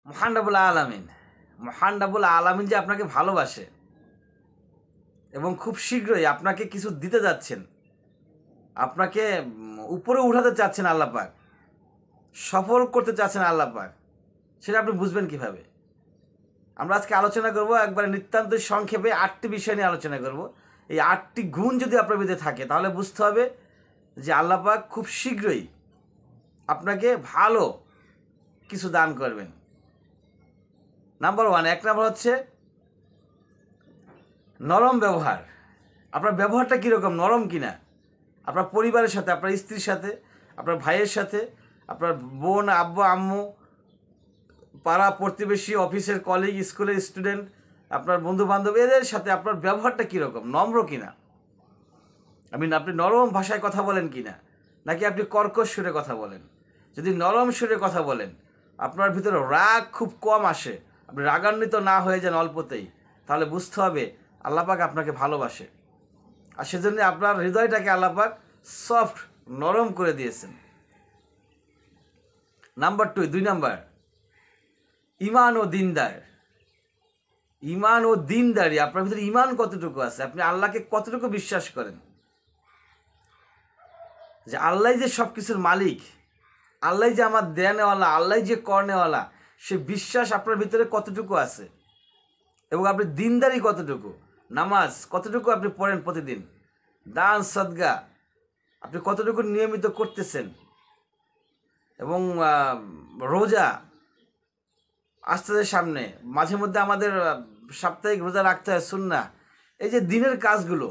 মহান রব্বুল আলামিন যে আপনাকে ভালোবাসে এবং খুব শীঘ্রই আপনাকে কিছু দিতে যাচ্ছেন, আপনাকে উপরে উঠাতে চাচ্ছেন আল্লাহ পাক, সফল করতে চাচ্ছেন আল্লাহ পাক, সেটা আপনি বুঝবেন কিভাবে? আমরা আজকে আলোচনা করব একবারে নিতান্ত সংক্ষেপে 8টি বিষয় নিয়ে আলোচনা করব। এই 8টি গুণ যদি আপনার ভিতরে থাকে তাহলে বুঝতে হবে যে আল্লাহ পাক খুব শীঘ্রই আপনাকে ভালো কিছু দান করবেন। নাম্বার 1, 1 নাম্বার হচ্ছে নরম ব্যবহার। আপনার ব্যবহারটা কীরকম, নরম কিনা? আপনার পরিবারের সাথে, আপনার স্ত্রীর সাথে, আপনার ভাইয়ের সাথে, আপনার বোন, আব্বু, আম্মু, পাড়া প্রতিবেশী, অফিসের কলিগ, স্কুলের স্টুডেন্ট, আপনার বন্ধু বান্ধব, এদের সাথে আপনার ব্যবহারটা কীরকম, নম্র কিনা? আপনি নরম ভাষায় কথা বলেন কিনা, নাকি আপনি কর্কশ সুরে কথা বলেন? যদি নরম সুরে কথা বলেন, আপনার ভিতরে রাগ খুব কম আসে, আপনি রাগান্বিত না হয়ে যান অল্পতেই, তাহলে বুঝতে হবে আল্লাহ পাক আপনাকে ভালোবাসে। আর সেজন্য আপনার হৃদয়টাকে আল্লাহ পাক সফট, নরম করে দিয়েছেন। নাম্বার 2 নাম্বার, ইমান ও দিনদার। ইমান ও দিনদারি, আপনার ভিতরে ইমান কতটুকু আছে, আপনি আল্লাহকে কতটুকু বিশ্বাস করেন যে আল্লাহ যে সব কিছুর মালিক, আল্লাহ যে আমার দেয়ানেওয়ালা, আল্লাহ যে করনেওয়ালা, সে বিশ্বাস আপনার ভিতরে কতটুকু আছে? এবং আপনি দিনদারি কতটুকু, নামাজ কতটুকু আপনি পড়েন প্রতিদিন, দান সদকা আপনি কতটুকু নিয়মিত করতেছেন, এবং রোজা আসতে সামনে, মাঝে মধ্যে আমাদের সাপ্তাহিক রোজা রাখতে হয় সুন্নাহ। এই যে দিনের কাজগুলো,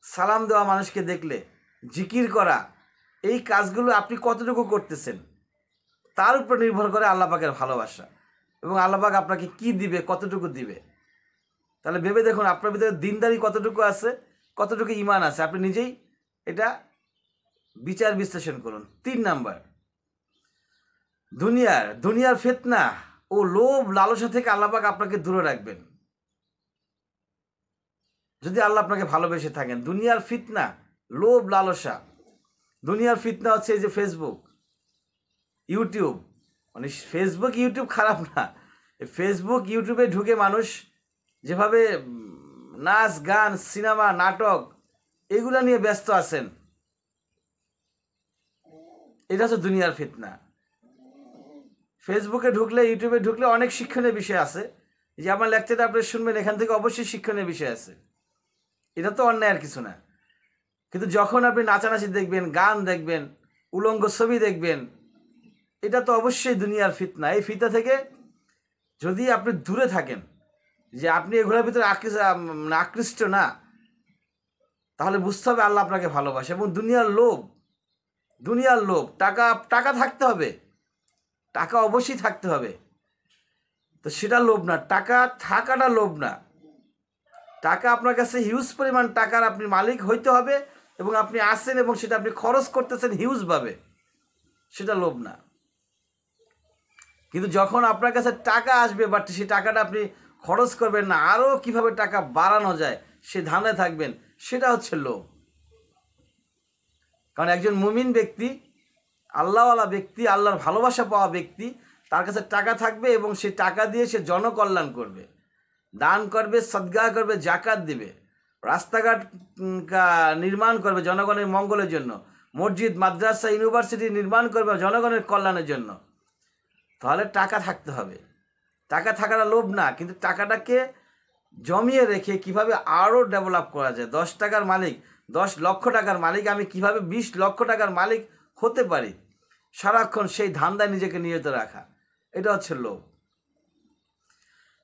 সালাম দেওয়া মানুষকে দেখলে, জিকির করা, এই কাজগুলো আপনি কতটুকু করতেছেন, তার উপর নির্ভর করে আল্লাহ পাকের ভালোবাসা এবং আল্লাহ পাক আপনাকে কি দিবে, কতটুকু দিবে। তাহলে ভেবে দেখুন আপনার ভিতরে দিনদারি কতটুকু আছে, কতটুকু ইমান আছে, আপনি নিজেই এটা বিচার বিশ্লেষণ করুন। 3 নাম্বার, দুনিয়ার ফিতনা ও লোভ লালসা থেকে আল্লাহ পাক আপনাকে দূরে রাখবেন। যদি আল্লাহ আপনাকে ভালোবেসে থাকেন, দুনিয়ার ফিতনা, লোভ লালসা, দুনিয়ার ফিতনা হচ্ছে এই যে ফেসবুক, ইউটিউব, মানে ফেসবুক ইউটিউব খারাপ না, ফেসবুক ইউটিউবে ঢুকে মানুষ যেভাবে নাচ গান, সিনেমা, নাটক এগুলো নিয়ে ব্যস্ত আছেন, এটা হচ্ছে দুনিয়ার ফিতনা। ফেসবুকে ঢুকলে, ইউটিউবে ঢুকলে অনেক শিক্ষণীয় বিষয় আছে, যে আমার লেকচারটা আপনি শুনবেন, এখান থেকে অবশ্যই শিক্ষণীয় বিষয় আছে, এটা তো অন্যায় আর কিছু না। কিন্তু যখন আপনি নাচানাচি দেখবেন, গান দেখবেন, উলঙ্গ ছবি দেখবেন, এটা তো অবশ্যই দুনিয়ার ফিতনা। এই ফিতনা থেকে যদি আপনি দূরে থাকেন, যে আপনি এগুলোর ভিতরে আকৃষ্ট না, তাহলে বুঝতে হবে আল্লাহ আপনাকে ভালোবাসে। এবং দুনিয়ার লোভ, টাকা থাকতে হবে, টাকা অবশ্যই থাকতে হবে, তো সেটা লোভ না, টাকা থাকাটা লোভ না। টাকা আপনার কাছে হিউজ পরিমাণ টাকার আপনি মালিক হইতে হবে, এবং আপনি আসেন এবং সেটা আপনি খরচ করতেছেন হিউজভাবে, সেটা লোভ না। কিন্তু যখন আপনার কাছে টাকা আসবে, বাট সেই টাকাটা আপনি খরচ করবেন না, আরও কিভাবে টাকা বাড়ানো যায় সে ধান্দায় থাকবেন, সেটা হচ্ছে লোভ। কারণ একজন মুমিন ব্যক্তি, আল্লাহওয়ালা ব্যক্তি, আল্লাহর ভালোবাসা পাওয়া ব্যক্তি, তার কাছে টাকা থাকবে এবং সেই টাকা দিয়ে সে জনকল্যাণ করবে, দান করবে, সদকা করবে, জাকাত দিবে, রাস্তাঘাট নির্মাণ করবে জনগণের মঙ্গলের জন্য, মসজিদ, মাদ্রাসা, ইউনিভার্সিটি নির্মাণ করবে জনগণের কল্যাণের জন্য। তাহলে টাকা থাকতে হবে, টাকা থাকাটা লোভ না, কিন্তু টাকাটাকে জমিয়ে রেখে কিভাবে আরও ডেভেলপ করা যায়। 10 টাকার মালিক, 10 লক্ষ টাকার মালিক, আমি কিভাবে 20 লক্ষ টাকার মালিক হতে পারি, সারাক্ষণ সেই ধান্দায় নিজেকে নিয়োজিত রাখা, এটা হচ্ছে লোভ।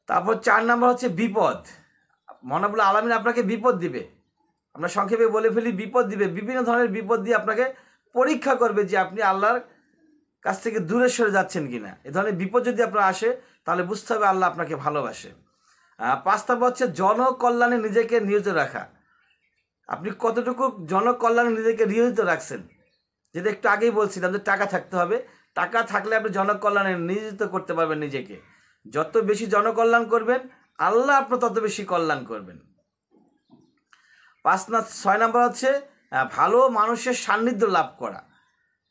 তারপর 4 নাম্বার হচ্ছে বিপদ। মহান রব্বুল আলামিন আপনাকে বিপদ দিবে, আমরা সংক্ষেপে বলে ফেলি, বিপদ দিবে, বিভিন্ন ধরনের বিপদ দিয়ে আপনাকে পরীক্ষা করবে যে আপনি আল্লাহর কাছ থেকে দূরে সরে যাচ্ছেন কিনা। এ ধরনের বিপদ যদি আপনার আসে, তাহলে বুঝতে হবে আল্লাহ আপনাকে ভালোবাসে। 5 নাম্বার হচ্ছে জনকল্যাণে নিজেকে নিয়োজিত রাখা। আপনি কতটুকু জনকল্যাণে নিজেকে নিয়োজিত রাখছেন, যেটা একটু আগেই বলছিলাম যে টাকা থাকতে হবে, টাকা থাকলে আপনি জনকল্যাণে নিয়োজিত করতে পারবেন নিজেকে। যত বেশি জনকল্যাণ করবেন, আল্লাহ আপনার তত বেশি কল্যাণ করবেন। 6 নাম্বার হচ্ছে ভালো মানুষের সান্নিধ্য লাভ করা,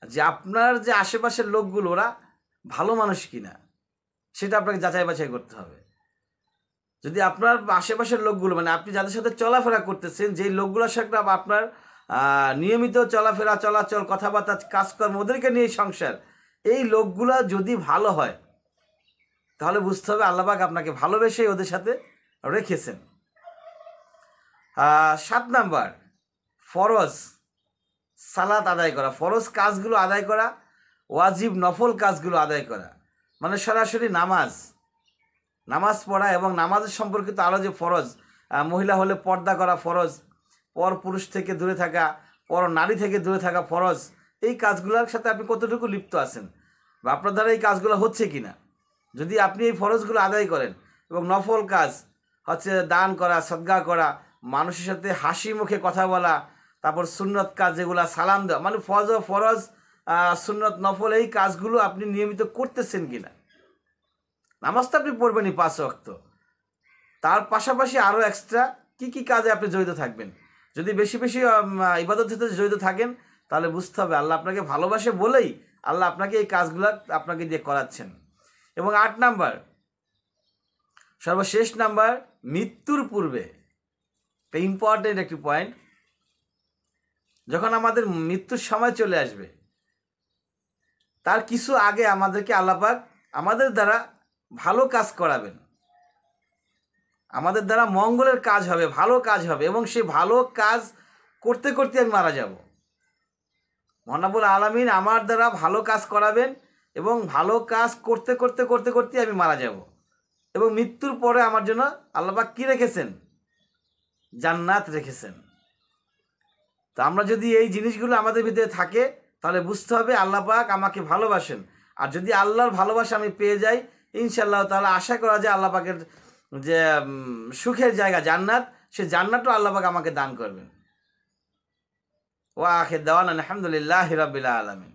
যে আপনার যে আশেপাশের লোকগুলো ওরা ভালো মানুষ কিনা, সেটা আপনাকে যাচাই বাছাই করতে হবে। যদি আপনার আশেপাশের লোকগুলো, মানে আপনি যাদের সাথে চলাফেরা করতেছেন, যেই লোকগুলোর সাথে আপনার নিয়মিত চলাফেরা, চলাচল, কথাবার্তা, কাজকর্ম, ওদেরকে নিয়ে সংসার, এই লোকগুলো যদি ভালো হয় তাহলে বুঝতে হবে আল্লাহ পাক আপনাকে ভালোবেসে ওদের সাথে রেখেছেন। 7 নাম্বার, ফরজ সালাত আদায় করা, ফরজ কাজগুলো আদায় করা, ওয়াজিব নফল কাজগুলো আদায় করা, মানে সরাসরি নামাজ পড়া এবং নামাজের সম্পর্কিত আরও যে ফরজ, মহিলা হলে পর্দা করা ফরজ, পর পুরুষ থেকে দূরে থাকা, পর নারী থেকে দূরে থাকা ফরজ, এই কাজগুলোর সাথে আপনি কতটুকু লিপ্ত আছেন বা আপনার দ্বারা এই কাজগুলো হচ্ছে কি না। যদি আপনি এই ফরজগুলো আদায় করেন এবং নফল কাজ হচ্ছে দান করা, সদকা করা, মানুষের সাথে হাসি মুখে কথা বলা, তারপর সুন্নত কাজ যেগুলো সালাম দেওয়া, মানে ফরজ সুন্নত নফল এই কাজগুলো আপনি নিয়মিত করতেছেন কিনা। নামাজ তো আপনি পড়বেনই 5 ওয়াক্ত, তার পাশাপাশি আরও এক্সট্রা কি কি কাজে আপনি জড়িত থাকবেন। যদি বেশি বেশি ইবাদতের সাথে জড়িত থাকেন তাহলে বুঝতে হবে আল্লাহ আপনাকে ভালোবাসে বলেই আল্লাহ আপনাকে এই কাজগুলো আপনাকে দিয়ে করাচ্ছেন। এবং 8 নাম্বার, সর্বশেষ নাম্বার, মৃত্যুর পূর্বে, একটা ইম্পর্টেন্ট একটি পয়েন্ট, যখন আমাদের মৃত্যুর সময় চলে আসবে তার কিছু আগে আমাদেরকে আল্লাহ পাক আমাদের দ্বারা ভালো কাজ করাবেন, আমাদের দ্বারা মঙ্গলের কাজ হবে, ভালো কাজ হবে, এবং সেই ভালো কাজ করতে করতে আমি মারা যাব। মহানাবুল আলামিন আমার দ্বারা ভালো কাজ করাবেন এবং ভালো কাজ করতে করতে করতে করতে আমি মারা যাব, এবং মৃত্যুর পরে আমার জন্য আল্লাহ পাক কী রেখেছেন? জান্নাত রেখেছেন। তো আমরা যদি এই জিনিসগুলো আমাদের ভিতরে থাকে তাহলে বুঝতে হবে আল্লাহ পাক আমাকে ভালোবাসেন। আর যদি আল্লাহর ভালোবাসা আমি পেয়ে যাই ইনশাআল্লাহ তাহলে আশা করা যায় আল্লাহ পাকের যে সুখের জায়গা জান্নাত, সে জান্নাতও আল্লাহ পাক আমাকে দান করবেন। ওয়া আখির দাওয়ানা আলহামদুলিল্লাহি রাব্বিল আলামিন।